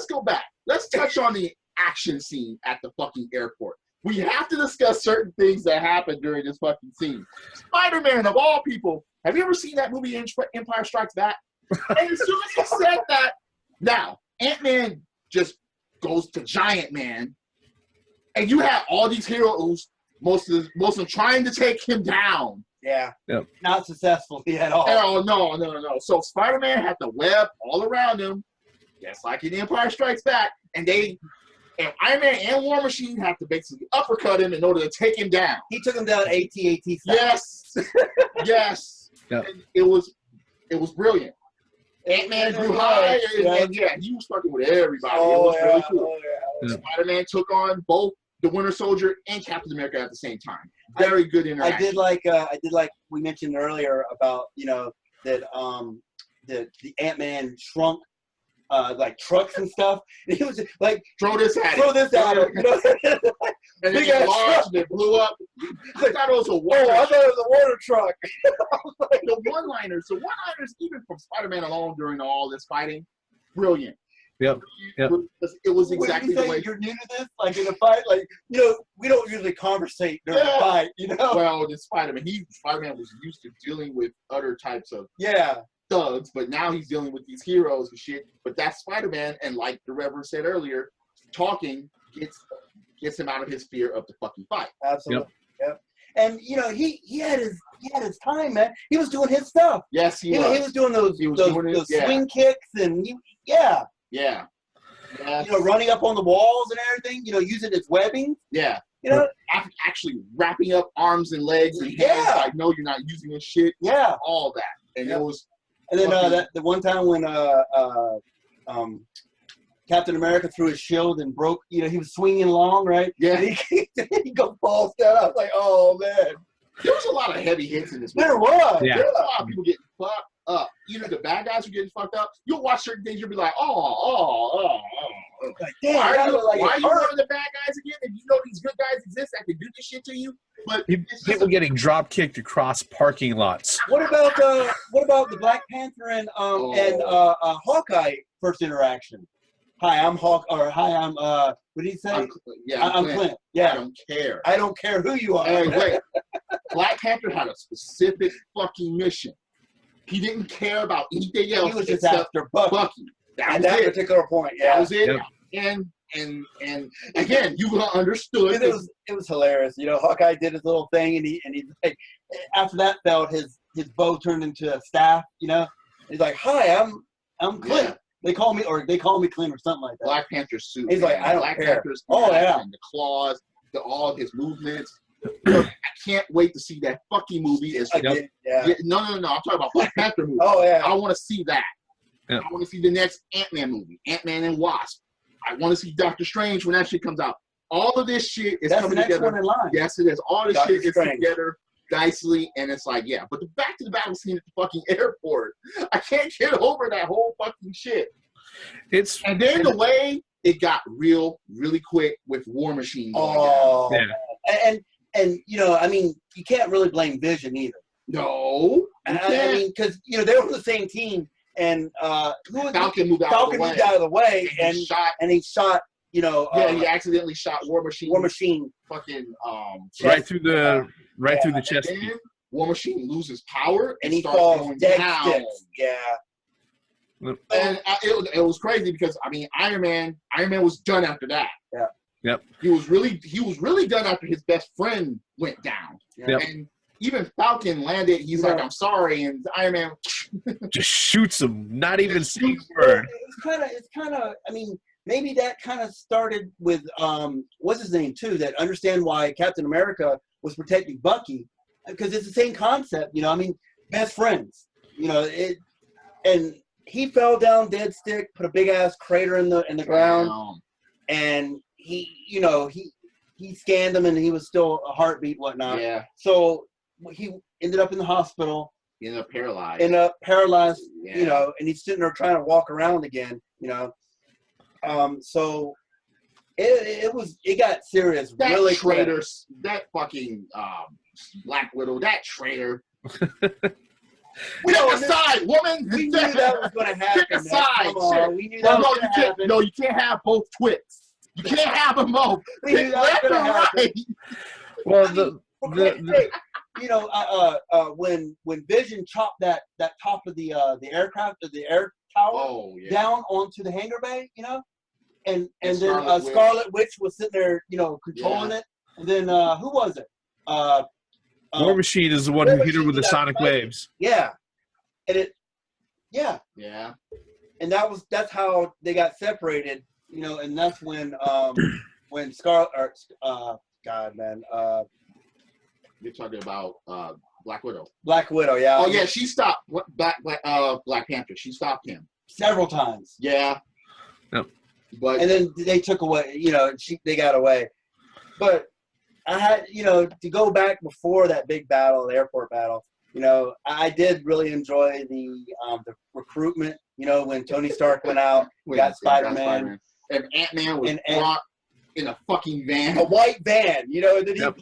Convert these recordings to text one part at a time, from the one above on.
let's go back. Let's touch on the action scene at the fucking airport. We have to discuss certain things that happened during this fucking scene. Spider-Man, of all people, have you ever seen that movie Empire Strikes Back? And as soon as he said that, now, Ant-Man just goes to Giant Man, and you have all these heroes, most of them trying to take him down. Yeah. Yep. Not successfully at all. Oh, no. So Spider-Man had the web all around him, just like in Empire Strikes Back, and Iron Man and War Machine have to basically uppercut him in order to take him down. He took him down AT-AT style. Yes. Yes. Yep. And it was brilliant. Ant-Man grew high, and he was fucking with everybody. It was really cool. Yeah. Spider-Man took on both the Winter Soldier and Captain America at the same time. Very good interaction. I did like we mentioned earlier about, that the Ant-Man shrunk like trucks and stuff. And he was just like, throw this at him. And then it launched and it blew up. I thought it was a water I thought it was a water truck. The one-liners even from Spider-Man alone during all this fighting, brilliant. Yep. It was exactly the way. You're new to this, like in a fight, like we don't usually conversate during a fight, Well, the Spider-Man was used to dealing with other types of thugs, but now he's dealing with these heroes and shit. But that's Spider-Man, and like the Reverend said earlier, talking gets him out of his fear of the fucking fight. Absolutely. Yep. And he had his time, man. He was doing his stuff. Yes, he was. He was doing those swing kicks and Yeah. Running up on the walls and everything, using his webbing. Yeah. Actually wrapping up arms and legs and hands like, no, you're not using this shit. Yeah. All that. And it was. And then the one time when Captain America threw his shield and broke, he was swinging along, right? Yeah. And he go falls down. I was like, oh, man. There was a lot of heavy hits in this movie. There was. Yeah. There was a lot of people getting fucked up. Even the bad guys were getting fucked up. You'll watch certain things, you'll be like, oh. Like, damn, why are you one of the bad guys again? If you know these good guys exist that can do this shit to you, but people getting drop kicked across parking lots. What about the Black Panther and Hawkeye first interaction? Hi, I'm Hawk, or hi, I'm what did he say? I'm Clint. Yeah. I don't care. I don't care who you are. Hey, wait. Black Panther had a specific fucking mission. He didn't care about anything else. He was just after Bucky. That At was that it. particular point, That was it. Yep. And again, you understood. It was hilarious. Hawkeye did his little thing, and he like, after that felt his bow turned into a staff. He's like, "Hi, I'm Clint." Yeah. They call me Clint or something like that. Black Panther's suit. He's like, I don't Black care. Panther's And the claws, all of his movements. I can't wait to see that fucking movie. No. I'm talking about Black Panther movie. Oh yeah. I want to see that. Yeah. I want to see the next Ant-Man movie, Ant-Man and Wasp. I want to see Doctor Strange when that shit comes out. All of this shit is coming the next together. one in line. Yes, it is. All this Doctor shit Strange. is together nicely, and it's like, yeah. But back to the battle scene at the fucking airport. I can't get over that whole fucking shit. And then the way it got real, really quick with War Machine. Oh, yeah. And you can't really blame Vision either. No, I mean, because they were on the same team, and Falcon moved out of the way, and he shot. He accidentally shot War Machine. Fucking right through the chest. And then War Machine loses power and he starts falls going dead down. sticks. Yeah. And it was crazy because Iron Man was done after that. Yeah. Yep. He was really done after his best friend went down. Yep. And even Falcon landed. He's like, "I'm sorry," and Iron Man just shoots him, not even saying a word. It's kind of. I mean, maybe that kind of started with what's his name too. That understand why Captain America was protecting Bucky, because it's the same concept. I mean, best friends. And he fell down dead stick, put a big ass crater in the ground, and he scanned him, and he was still a heartbeat, whatnot. Yeah. So he ended up in the hospital. He ended up paralyzed. Yeah. And he's sitting there trying to walk around again. So it got serious that really traitor, that fucking Black Widow, that traitor. Pick a side, woman. We knew that was going to happen. Pick a man. side. Come on, we knew that was No, going you to can't. happen. No, you can't have both twits. You can't have them both. We knew Pick that was left or going to happen. right. Well, I mean, for Christ's sake, you know, when Vision chopped that top of the aircraft or the air tower Oh yeah. down onto the hangar bay, you know, and then Scarlet Witch. Scarlet Witch was sitting there, you know, controlling it, and then who was it? War Machine is the one War who hit her Machine with the got sonic fighting. waves. Yeah, and yeah, Yeah. and that's how they got separated, you know, and that's when Scarlet God man, You're talking about Black Widow. Black Widow, yeah. Oh yeah, she stopped Black Panther. She stopped him. Several times. Yeah. Yep. But And then they took away, you know, they got away. But I had, you know, to go back before that big battle, the airport battle, you know, I did really enjoy the recruitment, you know, when Tony Stark went out, got Spider-Man. And Ant-Man was And brought in a fucking van. A white van, you know, and then Yep.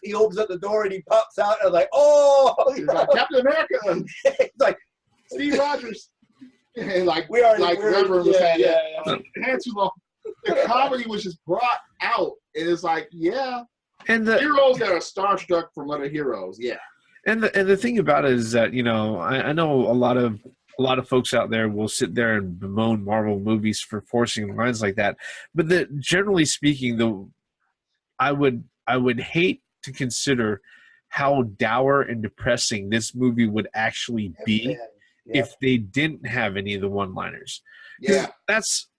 he opens up the door and he pops out and I was like, oh, He's like, Captain America. it's like, Steve Rogers. And like we are like Reverend was saying, yeah. hand too long. The comedy was just brought out. And it's like, yeah, And the heroes that are starstruck from other heroes. Yeah. And the thing about it is that, you know, I know a lot of folks out there will sit there and bemoan Marvel movies for forcing lines like that, but generally speaking, I would hate to consider how dour and depressing this movie would actually be if they didn't have any of the one-liners. 'Cause Yeah. that's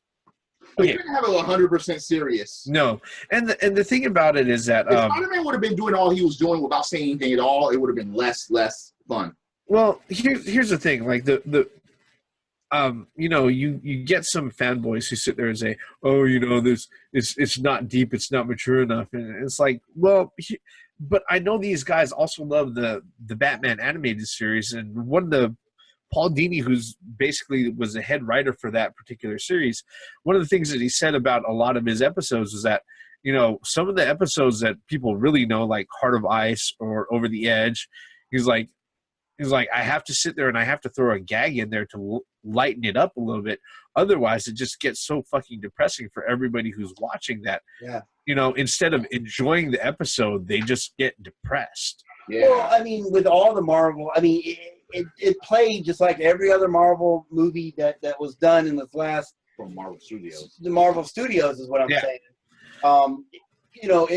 We okay. couldn't have it 100% serious. No, and the thing about it is that If Spider-Man would have been doing all he was doing without saying anything at all, it would have been less fun. well, here's the thing, like you know, you get some fanboys who sit there and say, oh, you know, it's not deep, it's not mature enough, and it's like, well, but I know these guys also love the Batman animated series, and one of the Paul Dini, who's basically was the head writer for that particular series, one of the things that he said about a lot of his episodes was that, you know, some of the episodes that people really know, like Heart of Ice or Over the Edge, he's like, I have to sit there and I have to throw a gag in there to lighten it up a little bit. Otherwise, it just gets so fucking depressing for everybody who's watching that. Yeah. You know, instead of enjoying the episode, they just get depressed. Yeah. Well, I mean, with all the Marvel, I mean, it played just like every other Marvel movie that was done in this last. From Marvel Studios. The Marvel Studios is what I'm Yeah. saying. You know,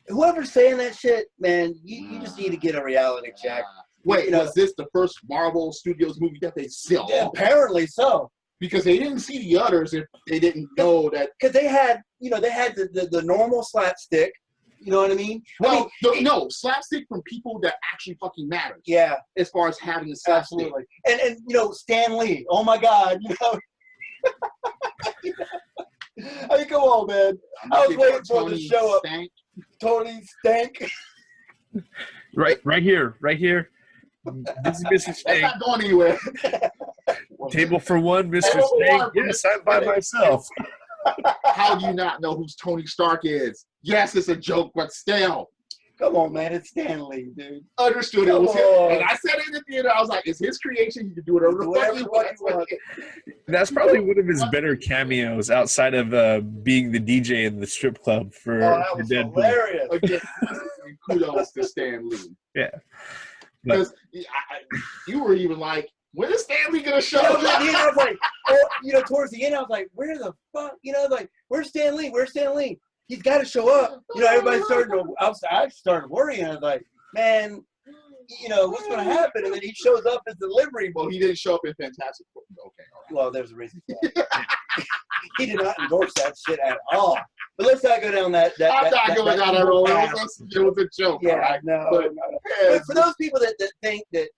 whoever's saying that shit, man, you just need to get a reality check. Wait, You know- was this the first Marvel Studios movie that they saw? Apparently so. Because they didn't see the others if they didn't know that. Because they had the normal slapstick. You know what I mean? Well, no, slapstick from people that actually fucking matters. Yeah, As far as having a slapstick. absolutely. And you know, Stan Lee. Oh my God, you know. I mean, come on, man. I was waiting for him to show up. Stank. Tony Stank. Right here. This is Mrs. That's Stank. not going anywhere. Table for one, Mr. Table for Stank. one. Yes, I'm by myself. How do you not know who Tony Stark is? Yes, it's a joke, but still. Come on, man. It's Stan Lee, dude. Understood it Come was him. on. And I said it in the theater, I was like, it's his creation. He can do whatever the Do fuck whatever he the fuck wants. you want. That's probably one of his better cameos outside of being the DJ in the strip club for, Oh, that for was Deadpool. hilarious. Again, kudos to Stan Lee. Yeah. Because you were even like, when is Stan Lee going to show You know, up? at the end, I was like, you know, towards the end, I was like, where the fuck? You know, like, where's Stan Lee? Where's Stan Lee? He's got to show up. You know, everybody started to, I started worrying. I was like, man, you know, what's going to happen? And then he shows up as delivery boy. Well, he didn't show up in Fantastic Four. Okay, all right. Well, there's a reason for that. He did not endorse that shit at all. But let's not go down that. I'm not going down that road. path. It was a joke. Yeah, all right? no. But- But for those people that think that,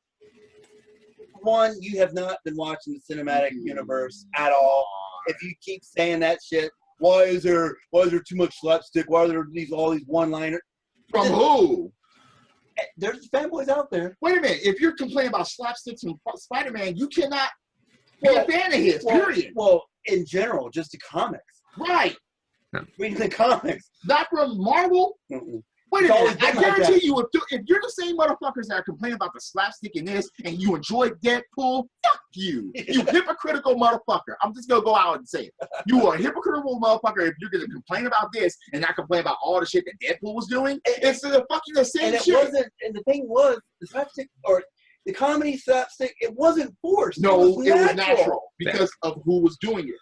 one, you have not been watching the cinematic universe at all. If you keep saying that shit, why is there too much slapstick? Why are there all these one-liners? From who? There's fanboys out there. Wait a minute. If you're complaining about slapsticks from Spider-Man, you cannot be a fan of his, period. Well, in general, just the comics. Right. Reading the comics. Not from Marvel. Mm-mm. Wait a It's always minute. I been like guarantee you, if you're the same motherfuckers that are complaining about the slapstick in this and you enjoy Deadpool, fuck you. You hypocritical motherfucker. I'm just going to go out and say it. You are a hypocritical motherfucker if you're going to complain about this and not complain about all the shit that Deadpool was doing. It's the fucking the same And it shit. wasn't. And the thing was, the slapstick or the comedy slapstick, it wasn't forced. No, it was natural because of who was doing it.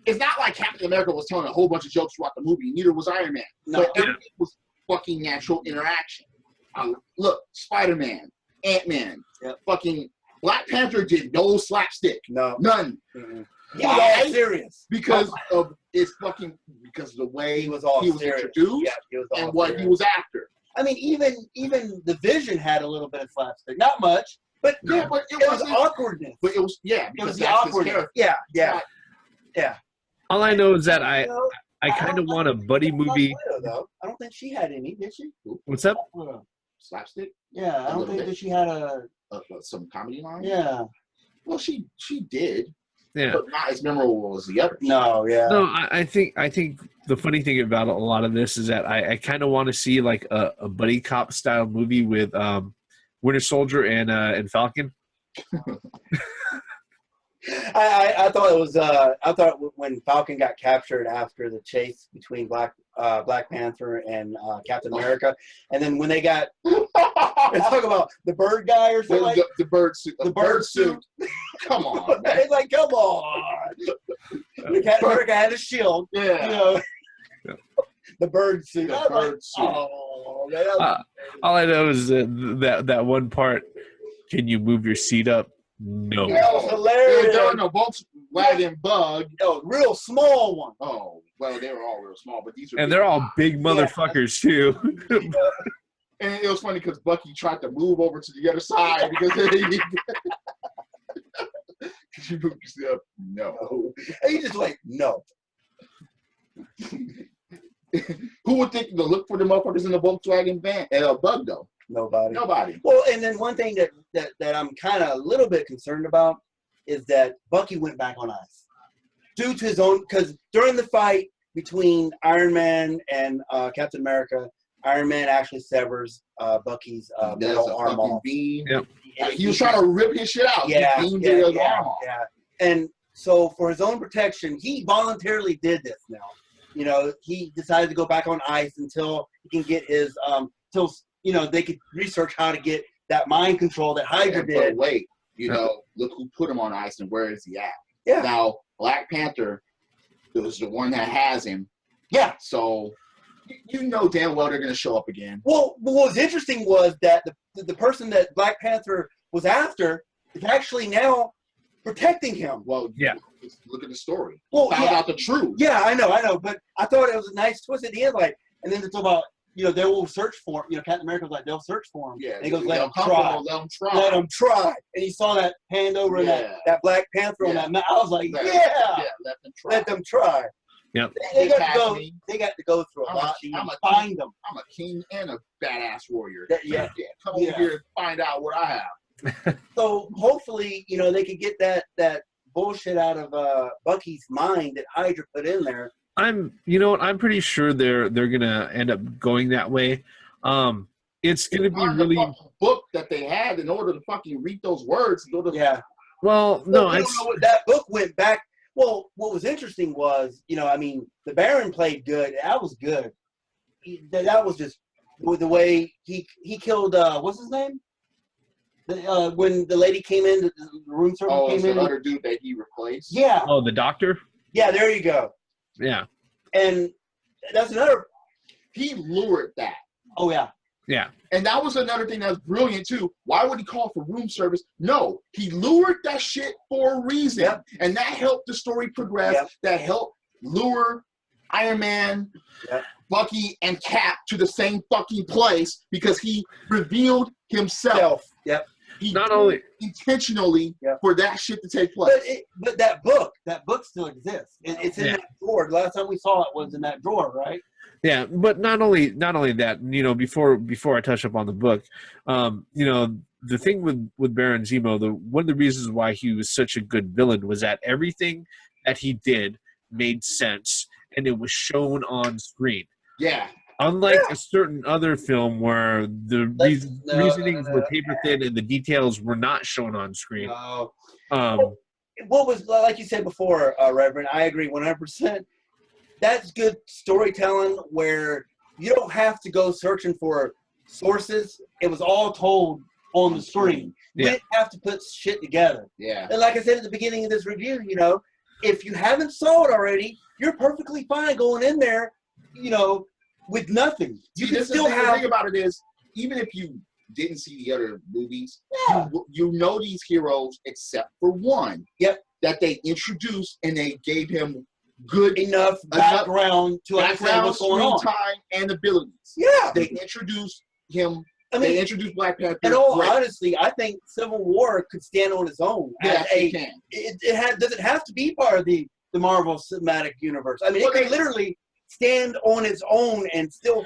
It's not like Captain America was telling a whole bunch of jokes throughout the movie. Neither was Iron Man. No. So everything was fucking natural interaction. Look, Spider-Man, Ant-Man, fucking Black Panther did no slapstick. No. None. Mm-hmm. He was all serious. Because of the way He was all serious. introduced Yeah, he was all and what serious. he was after. I mean, even the Vision had a little bit of slapstick. Not much, but Yeah, but it it was wasn't awkwardness. But it was It because was the that's his awkwardness. character. Yeah. All I know is that I You know, kind of want a don't buddy think Black movie. Widow, though. I don't think she had any, did she? What's up? Slapstick, Yeah, I don't think that she had a. some comedy line. Yeah. Well, she did, Yeah. but not as memorable as the other. No. Yeah. No, I think the funny thing about a lot of this is that I kind of want to see like a buddy cop style movie with Winter Soldier and Falcon. I thought it was. I thought when Falcon got captured after the chase between Black Panther and Captain America, and then when they got let's talk about the bird guy or something. the bird suit. The bird suit. Come on, man. It's like, come on. The Captain America had a shield. Yeah. You know, the bird suit. The I was like, bird suit. oh, man, that was All I know is that one part. Can you move your seat up? No. That was hilarious. There were no Volkswagen Bug. a real small one. Oh, well, they were all real small, but these were And big. they're all big motherfuckers too. And it was funny because Bucky tried to move over to the other side because you moved yourself. No. And he just like, no. Who would think to look for the motherfuckers in the Volkswagen van? Bug though. Nobody. Nobody. Well, and then one thing that I'm kind of a little bit concerned about is that Bucky went back on ice due to his own, because during the fight between Iron Man and Captain America, Iron Man actually severs Bucky's There's metal a arm fucking off. beam. Yep. He was trying to rip his shit out. Yeah, He beamed yeah, his arm off. yeah. And so for his own protection, he voluntarily did this now. You know, he decided to go back on ice until he can get his, till, you know, they could research how to get that mind control that Hydra But did. wait, look who put him on ice and where is he at? Yeah. Now, Black Panther is the one that has him. Yeah. So, you know damn well they're going to show up again. Well, what was interesting was that the person that Black Panther was after is actually now protecting him. Well, Yeah. Look at the story. Well, Found yeah. out the truth. Yeah, I know, but I thought it was a nice twist at the end, like, and then it's about, you know, they will search for him. You know, Captain America was like, they'll search for him. Yeah. And he goes, they'll let him come try. from, let him try. Let him try. And he saw that hand over in Yeah. that Black Panther on Yeah. that mount. I was like, Let- yeah, let them try. let them try. Yep. They got Past to go. me. They got to go through a I'm a lot king- to I'm a find them. I'm a king and a badass warrior. Yeah. Come Yeah. over here and find out what I have. So hopefully, you know, they could get that bullshit out of Bucky's mind that Hydra put in there. I'm pretty sure they're gonna end up going that way. It's gonna be On the really fucking book that they had in order to fucking read those words. In order to, Yeah. well. No, No, I don't it's know what that book went back. Well, what was interesting was, you know, I mean, the Baron played good. That was good. That was just with the way he killed. What's his name? When the lady came in, the room service Oh, came it's in. the other dude that he replaced. Yeah, oh the doctor. yeah. There you go. Yeah, And that's another. He lured that. Oh yeah. yeah. And that was another thing that was brilliant too. Why would he call for room service? No, he lured that shit for a reason. Yep. And that helped the story progress. Yep. That helped lure Iron Man, Yep. Bucky, and Cap to the same fucking place because he revealed himself. Self. Yep. He Not did it only- intentionally Yep. for that shit to take place. But that book still exists. It's in Yeah. that drawer. The last time we saw it was in that drawer, right? Yeah, but not only that, you know, before I touch up on the book, you know, the thing with Baron Zemo, one of the reasons why he was such a good villain was that everything that he did made sense and it was shown on screen. Yeah. Unlike a certain other film where the reasonings were paper thin and the details were not shown on screen. What was, like you said before, Reverend, I agree 100%. That's good storytelling where you don't have to go searching for sources. It was all told on the screen. You didn't have to put shit together. Yeah. And like I said at the beginning of this review, you know, if you haven't saw it already, you're perfectly fine going in there, you know, with nothing. You can still have. The thing about it is, even if you didn't see the other movies, you know these heroes except for one. Yep. That they introduced and they gave him good enough background to understand what's going on. Time and abilities. Yeah. They introduced him. I mean, they introduced Black Panther. And all honestly, I think Civil War could stand on its own. Yeah, it can. It doesn't have to be part of the Marvel Cinematic Universe. I mean, it could literally stand on its own and still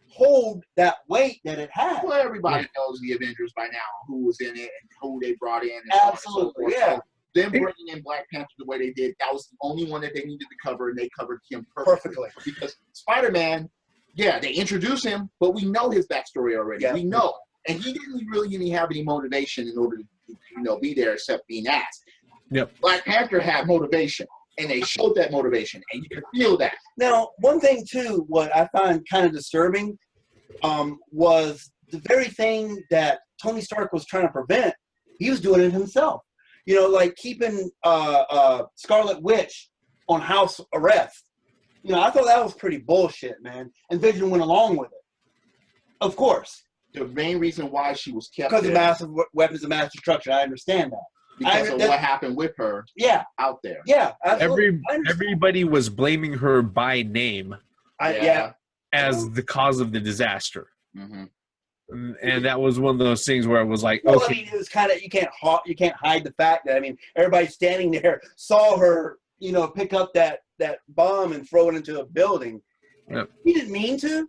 hold that weight that it has. Well, everybody knows the Avengers by now, who was in it and who they brought in. And absolutely, yeah. So them bringing in Black Panther the way they did, that was the only one that they needed to cover, and they covered him perfectly. Because Spider-Man, they introduced him, but we know his backstory already. Yeah. We know. And he didn't really even have any motivation in order to be there except being asked. Yep. Black Panther had motivation, and they showed that motivation, and you could feel that. Now, one thing, too, what I find kind of disturbing was the very thing that Tony Stark was trying to prevent. He was doing it himself. You know, like keeping Scarlet Witch on house arrest. You know, I thought that was pretty bullshit, man. And Vision went along with it. Of course. The main reason why she was kept because of massive weapons of mass destruction. I understand that. Because of what happened with her out there. Yeah, absolutely. Everybody was blaming her by name as the cause of the disaster. Mm-hmm. And that was one of those things where it was like, well, I mean, it was kind of, you can't hide the fact that, I mean, everybody standing there saw her, you know, pick up that bomb and throw it into a building. Yep. He didn't mean to.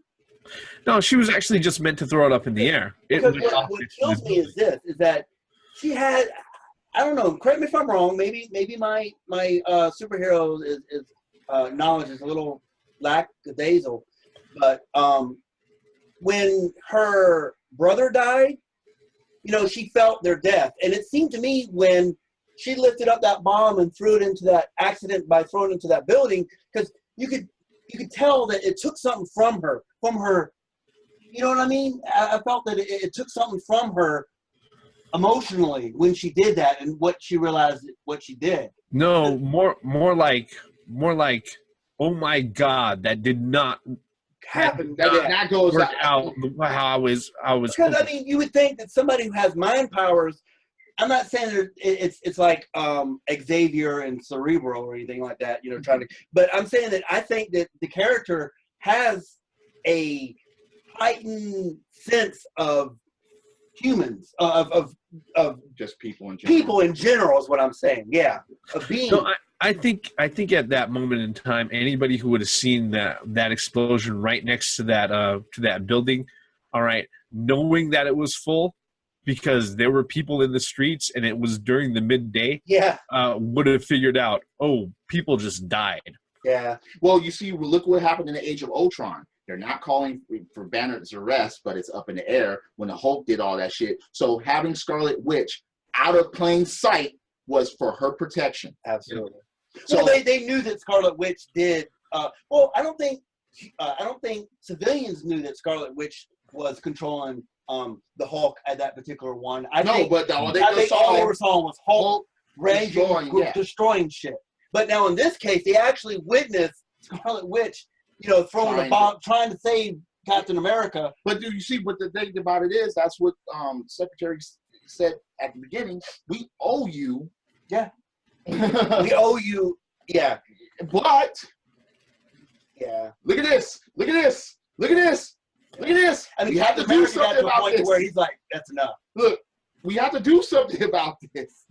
No, she was actually just meant to throw it up in the air. Because what kills me is that she had, I don't know, correct me if I'm wrong, maybe my superhero is knowledge is a little lackadaisical, but when her brother died, you know, she felt their death. And it seemed to me when she lifted up that bomb and threw it into that accident by throwing it into that building, because you could tell that it took something from her, you know what I mean? I felt that it took something from her emotionally when she did that and what she realized what she did. No, more like, oh my God, that did not happen. That goes out how I was. Because I mean, you would think that somebody who has mind powers. I'm not saying it's like Xavier and Cerebral or anything like that. You know, but I'm saying that I think that the character has a heightened sense of humans, of just people in general. People in general is what I'm saying. Yeah, of being. No, I think at that moment in time, anybody who would have seen that explosion right next to that building, all right, knowing that it was full, because there were people in the streets and it was during the midday, would have figured out, oh, people just died. Yeah. Well, you see, look what happened in the Age of Ultron. They're not calling for Banner's arrest, but it's up in the air when the Hulk did all that shit. So having Scarlet Witch out of plain sight was for her protection. Absolutely. So they knew that Scarlet Witch did. Well, I don't think civilians knew that Scarlet Witch was controlling the Hulk at that particular one. I think all they saw was Hulk raging, destroying shit. But now in this case, they actually witnessed Scarlet Witch, you know, throwing a bomb, trying to save Captain America. But do you see what the thing about it is? That's what Secretary said at the beginning. We owe you. Yeah. We owe you. Yeah. But. Yeah. Look at this. Look at this. Look at this. Look at this. I mean, we have to do something about this. Where he's like, that's enough. Look, we have to do something about this.